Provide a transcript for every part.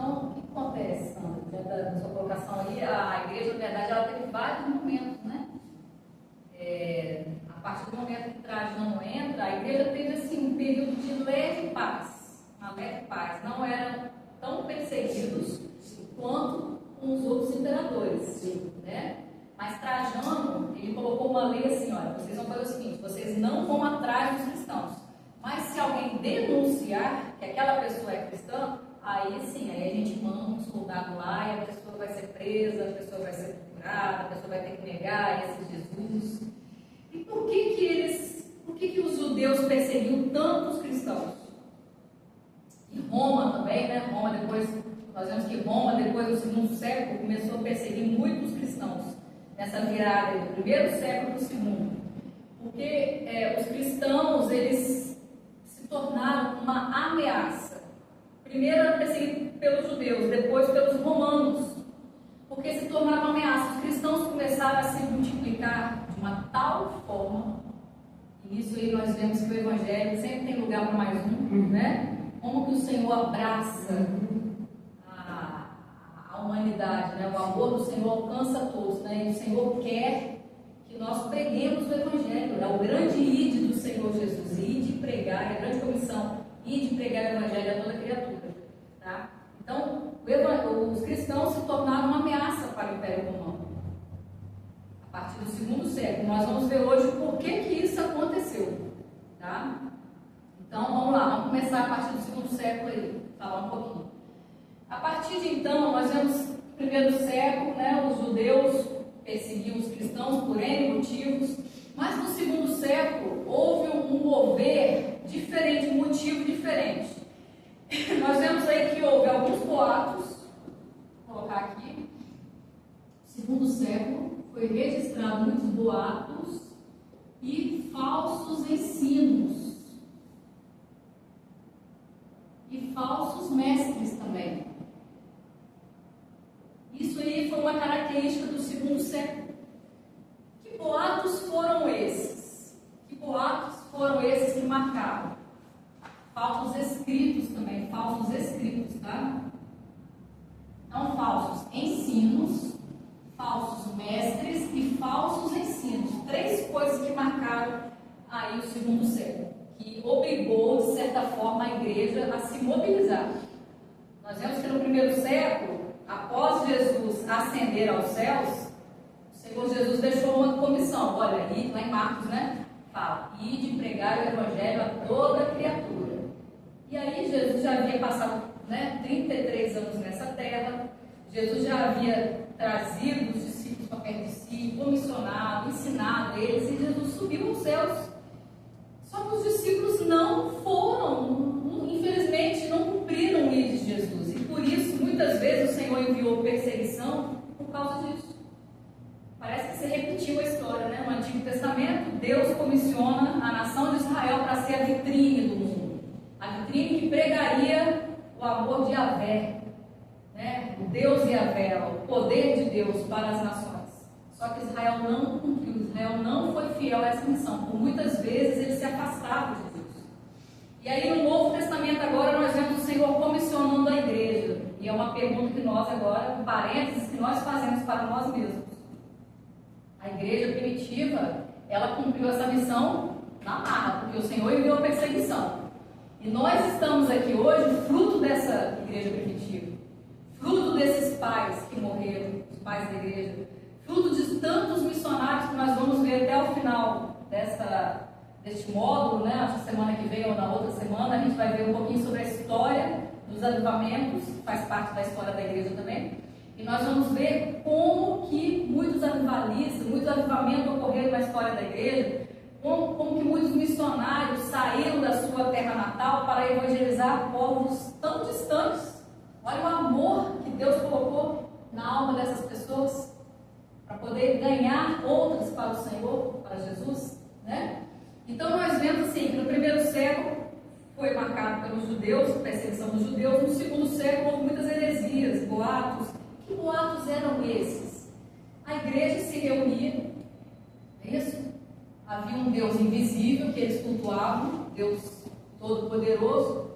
Então, o que acontece, Sandra? Diante da sua colocação aí, a igreja, na verdade, ela teve vários momentos, né? A partir do momento que Trajano entra, a igreja teve assim, um período de leve paz, uma leve paz. Não eram tão perseguidos quanto os outros imperadores, né? Mas Trajano, ele colocou uma lei assim, olha, vocês vão fazer o seguinte, vocês não vão atrás dos cristãos, mas se alguém denunciar que aquela pessoa é cristã, aí sim, aí a gente manda um soldado lá e a pessoa vai ser presa, a pessoa vai ser torturada, a pessoa vai ter que negar esse Jesus. E por que os judeus perseguiam tantos cristãos? E Roma também, né? Roma depois, nós vemos que Roma depois do segundo século começou a perseguir muitos cristãos, nessa virada do primeiro século para o segundo. Porque os cristãos, eles se tornaram uma ameaça. Primeiro era perseguido pelos judeus, depois pelos romanos, porque se tornaram uma ameaça. Os cristãos começaram a se multiplicar de uma tal forma, e nisso aí nós vemos que o Evangelho sempre tem lugar para mais um, né? Como que o Senhor abraça a humanidade, né? O amor do Senhor alcança todos, né? E o Senhor quer que nós preguemos o Evangelho, né? O grande ide do Senhor Jesus, ide pregar, a grande comissão, ide pregar o Evangelho a toda criatura, tá? Então, os cristãos se tornaram uma ameaça para o Império Romano. A partir do segundo século, nós vamos ver hoje por que isso aconteceu, tá? Então, vamos lá, vamos começar a partir do segundo século aí, falar um pouquinho. A partir de então, nós vemos no primeiro século, né, os judeus perseguiam os cristãos por N motivos, mas no segundo século houve um mover diferente, um motivo diferente. Nós vemos aí que houve alguns boatos, vou colocar aqui, no segundo século foi registrado muitos boatos e falsos ensinos, e falsos mestres também. Isso aí foi uma característica do segundo século. Que boatos foram esses? Que boatos foram esses que marcaram? Falsos escritos também, falsos escritos, tá? Então, falsos ensinos, falsos mestres e falsos ensinos. Três coisas que marcaram aí o segundo século, que obrigou, de certa forma, a igreja a se mobilizar. Nós vemos que no primeiro século, após Jesus ascender aos céus, o Senhor Jesus deixou uma comissão. Olha, aí, lá em Marcos, né? Fala, ide pregar o Evangelho a toda criatura. E aí Jesus já havia passado, né, 33 anos nessa terra, Jesus já havia trazido os discípulos para perto de si, comissionado, ensinado eles, e Jesus subiu aos céus. Só que os discípulos não foram, infelizmente, não cumpriram o ide de Jesus. E por isso, muitas vezes, o Senhor enviou perseguição por causa disso. Parece que se repetiu a história, né? No Antigo Testamento, Deus comissiona a nação de Israel para ser a vitrine do mundo. A vitrine que pregaria o amor de Yahvé, né? O Deus Yahvé, o poder de Deus para as nações. Só que Israel não cumpriu, Israel não foi fiel a essa missão. Por muitas vezes eles se afastavam de Deus. E aí no Novo Testamento agora nós vemos o Senhor comissionando a igreja. E é uma pergunta que nós agora, um parênteses que nós fazemos para nós mesmos. A igreja primitiva, ela cumpriu essa missão na marra, porque o Senhor enviou perseguição. E nós estamos aqui hoje fruto dessa igreja primitiva, fruto desses pais que morreram, os pais da igreja, fruto de tantos missionários que nós vamos ver até o final deste módulo, né? Essa semana que vem ou na outra semana, a gente vai ver um pouquinho sobre a história dos avivamentos, que faz parte da história da igreja também. E nós vamos ver como que muitos avivalistas, muitos avivamentos ocorreram na história da igreja, como que muitos missionários saíram da sua terra natal para evangelizar povos tão distantes. Olha o amor que Deus colocou na alma dessas pessoas para poder ganhar outras para o Senhor, para Jesus, né? Então nós vemos assim, que no primeiro século foi marcado pelos judeus, perseguição dos judeus. No segundo século houve muitas heresias, boatos. Que boatos eram esses? A igreja se reunia, é isso? Havia um Deus invisível que eles cultuavam, Deus Todo-Poderoso,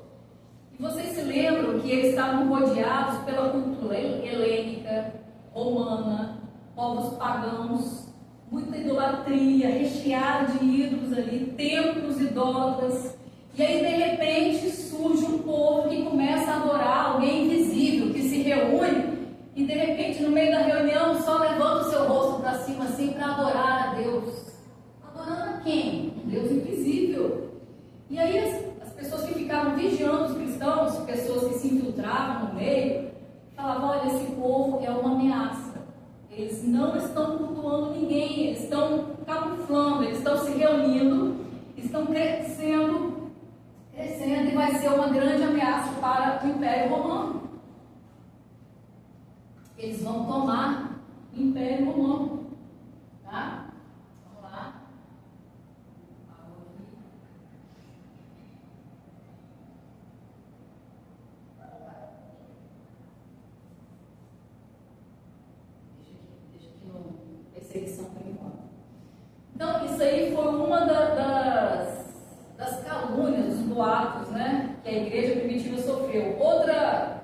E vocês se lembram que eles estavam rodeados pela cultura helênica, romana, povos pagãos, muita idolatria, recheado de ídolos ali, templos idólatras. E aí, de repente, surge um povo que começa a adorar alguém invisível, que se reúne e, de repente, no meio da reunião, só levanta o seu rosto para cima assim para adorar a Deus. Adorando a quem? Um Deus invisível. E aí, as pessoas que ficavam vigiando os cristãos, pessoas que se infiltravam no meio, falavam: olha, esse povo é uma ameaça. Eles não estão cultuando ninguém, eles estão camuflando, eles estão se reunindo, estão crescendo e vai ser uma grande ameaça para o Império Romano. Eles vão tomar o Império Romano. Tá? Vamos lá. Deixa aqui no perseguição por enquanto. Então, isso aí foi uma das calúnias, dos boatos, né, que a igreja primitiva sofreu.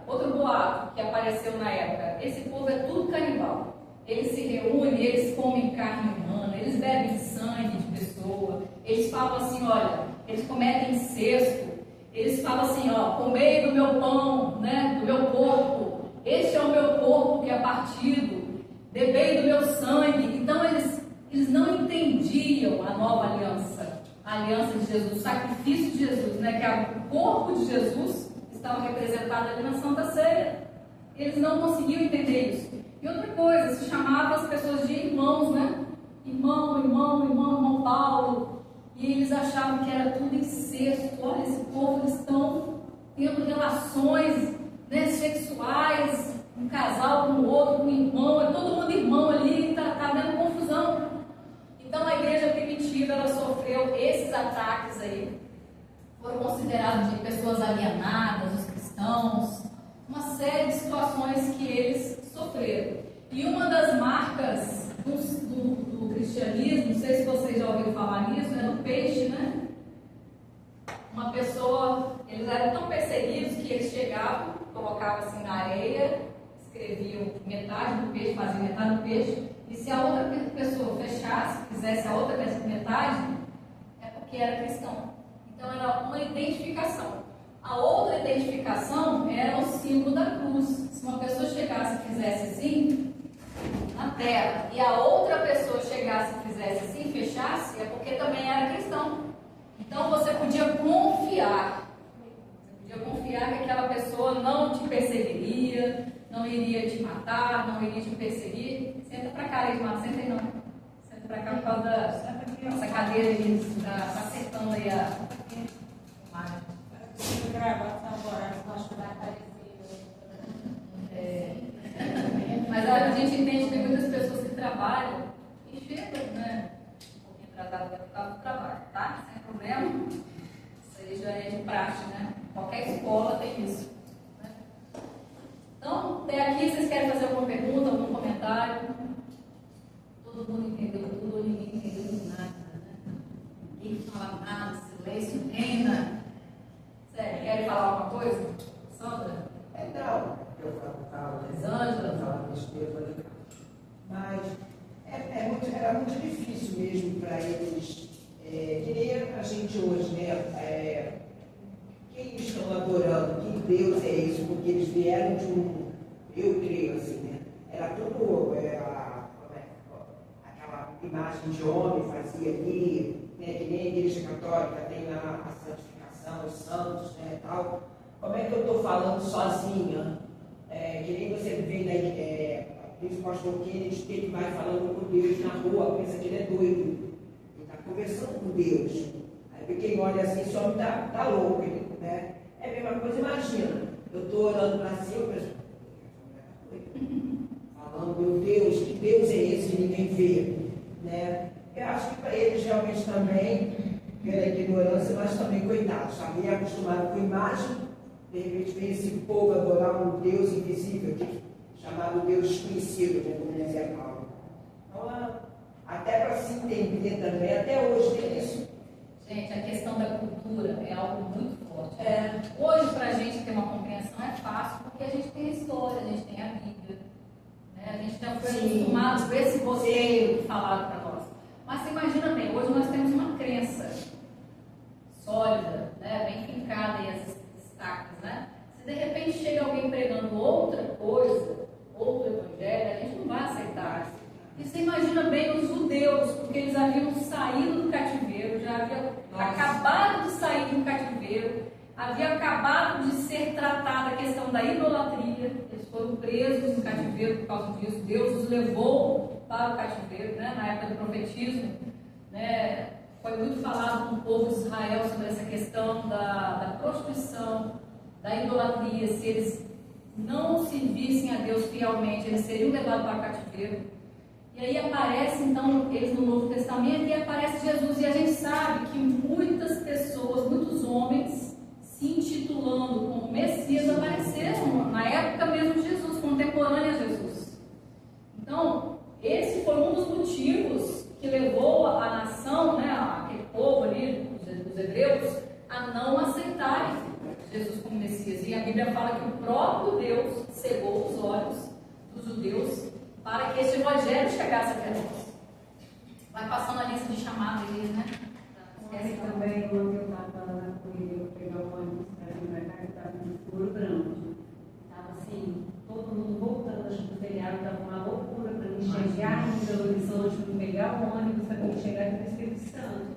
Outro boato que apareceu na época: esse povo é tudo canibal. Eles se reúnem, eles comem carne humana, eles bebem sangue de pessoa. Eles falam assim, olha, eles cometem incesto. Eles falam assim, ó, comei do meu pão, né, do meu corpo. Este é o meu corpo que é partido. Bebei do meu sangue. Então eles não entendiam a nova aliança, a aliança de Jesus, o sacrifício de Jesus, né, que é o corpo de Jesus estava representado ali na Santa Ceia. Eles não conseguiam entender isso. E outra coisa, se chamava as pessoas de irmãos, né? Irmão Paulo. E eles achavam que era tudo incesto. Olha, esse povo, eles estão tendo relações, né, sexuais, um casal com o outro, com o irmão, é todo mundo irmão ali, está havendo confusão. Então a igreja primitiva, ela sofreu esses ataques aí. Foram considerados de pessoas alienadas, os cristãos, uma série de situações que eles sofreram. E uma das marcas do cristianismo, não sei se vocês já ouviram falar nisso, é do peixe, né? Uma pessoa, eles eram tão perseguidos que eles chegavam, colocavam assim na areia, escreviam metade do peixe, faziam metade do peixe, e se a outra pessoa fechasse, fizesse a outra metade, é porque era cristão. Então era uma identificação. A outra identificação era o símbolo da cruz. Se uma pessoa chegasse e fizesse assim, na terra, e a outra pessoa chegasse e fizesse assim, fechasse, é porque também era cristão. Então você podia confiar. Você podia confiar que aquela pessoa não te perseguiria, não iria te matar, não iria te perseguir. Senta pra cá, Edmar, senta aí não. Senta pra cá por causa dessa cadeira aí, tá acertando aí a imagem. Mas a gente entende que tem muitas pessoas que trabalham e chegam, né? Um pouquinho atrasado por causa do trabalho, tá? Sem problema. Isso aí já é de praxe, né? Qualquer escola tem isso. Né? Então, até aqui, vocês querem fazer alguma pergunta, algum comentário? Todo mundo entendeu tudo ou ninguém entendeu nada, né? Ninguém fala nada, silêncio reina. Sério, querem falar alguma coisa? Sandra? Não, eu falo, Ângela? falo besteira, mas era muito difícil mesmo para eles, que nem a gente hoje, né? Quem eles estão adorando, que Deus é esse, porque eles vieram de eu creio assim, né? Era tudo aquela imagem de homem fazia ali, né? Que nem a igreja católica tem a santificação, os santos, né, tal. Como é que eu estou falando sozinha? Que nem você vê eles mostram que ele vai falando com Deus na rua, pensa que ele é doido. Ele está conversando com Deus. Aí quem olha assim, esse homem está louco, né? É a mesma coisa, imagina. Eu estou olhando para cima, eu penso, falando, meu Deus, que Deus é esse que ninguém vê? Né? Eu acho que para eles realmente também, pela ignorância, mas também, coitados, também acostumado com imagem. De repente vem esse povo adorar um Deus invisível, chamado Deus desconhecido, né, como dizia Paulo. Então, até para se entender também, até hoje tem isso. Gente, a questão da cultura é algo muito forte. Hoje, para a gente ter uma compreensão é fácil, porque a gente tem a história, a gente tem a Bíblia. Né? A gente já foi acostumado com esse roteiro falado para nós. Mas você imagina bem, hoje nós temos uma crença sólida, né? Bem fincada aí as estacas, né? Se de repente chega alguém pregando outra coisa, outro evangelho, a gente não vai aceitar. E você imagina bem os judeus, porque eles haviam saído do cativeiro, já haviam acabado de sair de um cativeiro, havia acabado de ser tratada a questão da idolatria, eles foram presos no cativeiro por causa disso, Deus os levou para o cativeiro, né, na época do profetismo, né, foi muito falado com o povo de Israel sobre essa questão da prostituição, da idolatria, se eles não servissem a Deus fielmente, eles seriam levados para o cativeiro. E aí aparece então eles no Novo Testamento e aparece Jesus, e a gente sabe que muitas pessoas, muitos homens se intitulando como Messias apareceram na época mesmo de Jesus, contemporânea a Jesus. Então, esse foi um dos motivos que levou a nação, né, aquele povo ali, os hebreus, a não aceitarem Jesus como Messias. E a Bíblia fala que o próprio Deus cegou os olhos dos judeus para que esse evangelho chegasse até nós. Vai passando a lista de chamados aí, né? Ontem também, quando eu estava na corrida, eu pegar o ônibus para vir para cá, eu estava no Ouro Branco. Estava assim, todo mundo voltando, acho que o feriado estava uma loucura para mim chegar em Belo Horizonte, para pegar o ônibus, para mim chegar aqui no Espírito Santo.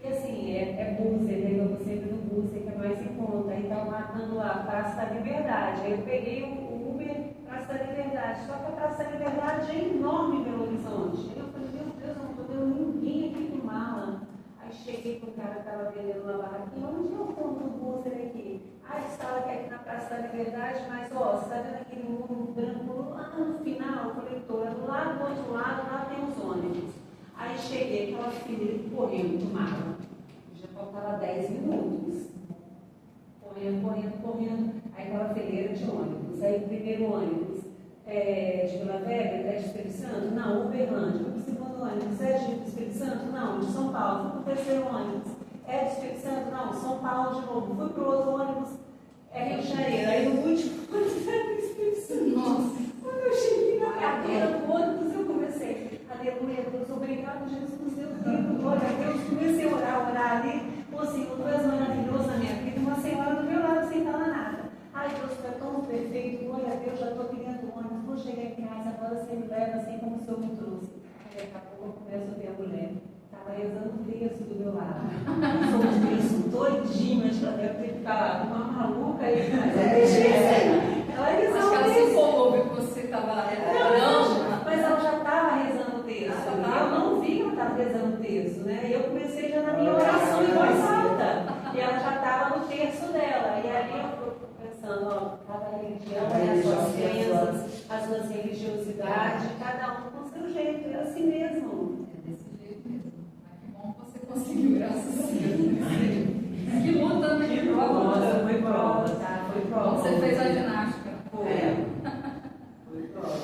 E assim, é Búzios, né? Eu vou sempre no Búzios, que é mais em conta. Aí estava marcando lá, Praça da Liberdade. Aí eu peguei o Uber, Praça da Liberdade. Só que a Praça da Liberdade é enorme em Belo Horizonte. Aí eu falei, meu Deus, eu não estou vendo ninguém aqui com mala. Aí cheguei com o cara que estava vendendo uma barraquinha. Onde eu compro o Búzios aqui? Ah, estava aqui na Praça da Liberdade, mas ó, você está vendo aquele muro branco lá no final? Eu falei, tô, do lado, do outro lado, lá tem os ônibus. Aí cheguei, aquela fileira correndo com mala. Já faltava 10 minutos. Correndo. Aí aquela fileira de ônibus. Aí o primeiro ônibus é de Vila Velha, é de Espírito Santo? Não, Uberlândia. Fui para o segundo ônibus, é de Espírito Santo? Não, de São Paulo. Fui para o terceiro ônibus, é de Espírito Santo? Não, São Paulo de novo. Fui para o outro ônibus, é Rio de Janeiro. Aí no último ônibus era do Espírito Santo. Nossa, quando eu cheguei na cadeira do ônibus, eu comecei. Aleluia, Deus, obrigado, Jesus, Deus, glória a Deus. Comecei a orar ali. Pô, Senhor, tu és maravilhoso na minha vida. Uma senhora do meu lado sem falar nada. Ai, Deus, tu é tão perfeito. Glória a Deus, já estou criando ônibus. Vou chegar em casa, agora você me leva assim como o Senhor me trouxe. Aí daqui a pouco eu começo a ver a mulher. Estava rezando o texto do meu lado. Sou um texto todinho, mas ela deve ter ficado uma maluca aí. Mas eu deixei assim. Ela rezou o texto. Ela se empolgou, viu que você estava rezando. Mas ela já estava rezando o texto. Eu não vi que ela estava rezando o texto, né? E eu comecei já na minha oração em voz alta. E ela já estava no terço dela. E ali eu estou pensando, ó, cada religião tem as suas crenças, as suas religiosidades, cada um com o seu jeito, é assim mesmo. É desse jeito mesmo. Mas que bom que você conseguiu, graças a Deus. Que luta, né? Que prova, foi prova, tá? Foi prova. Você fez a ginástica. Foi prova.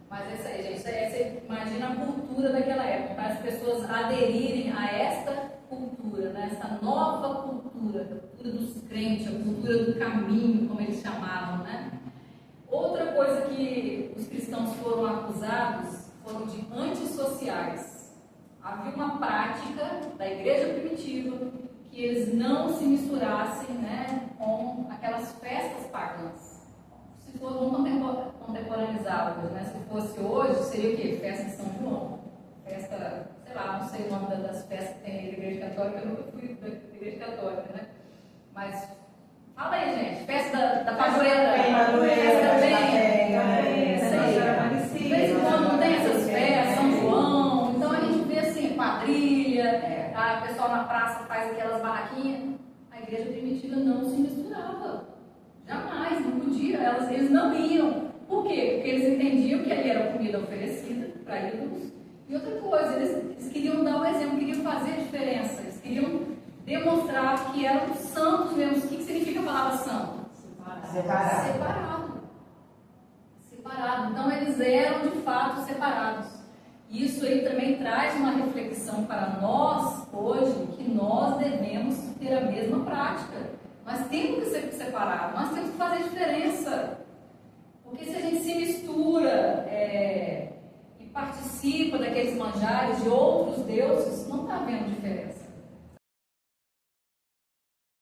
Mas é isso aí, gente. Você imagina a cultura daquela época, para as pessoas aderirem a esta cultura, né? Essa nova cultura, a cultura dos crentes, a cultura do caminho, como eles chamavam, né? Outra coisa que os cristãos foram acusados foram de antissociais. Havia uma prática da igreja primitiva que eles não se misturassem, né, com aquelas festas pagãs. Se for, vamos contemporaneizar hoje, né? Se fosse hoje, seria o quê? Festa de São João. Festa, sei lá, não sei o nome das festas que tem na Igreja Católica, eu nunca fui da Igreja Católica, né? Mas, fala aí, gente. Festa da padroeira. Festa bem. De vez em quando não tem essas festas, São João. Então a gente vê assim, quadrilha, o pessoal na praça faz aquelas barraquinhas. A igreja primitiva não se misturava. Jamais, não podia, eles não iam. Por quê? Porque eles entendiam que ali era comida oferecida para ídolos. E outra coisa, eles queriam dar o exemplo, queriam fazer a diferença, eles queriam demonstrar que eram santos mesmo. O que significa a palavra santo? Separado. Então eles eram de fato separados. Isso aí também traz uma reflexão para nós hoje, que nós devemos ter a mesma prática. Nós temos que ser separados, nós temos que fazer diferença. Porque se a gente se mistura e participa daqueles manjares de outros deuses, não está havendo diferença.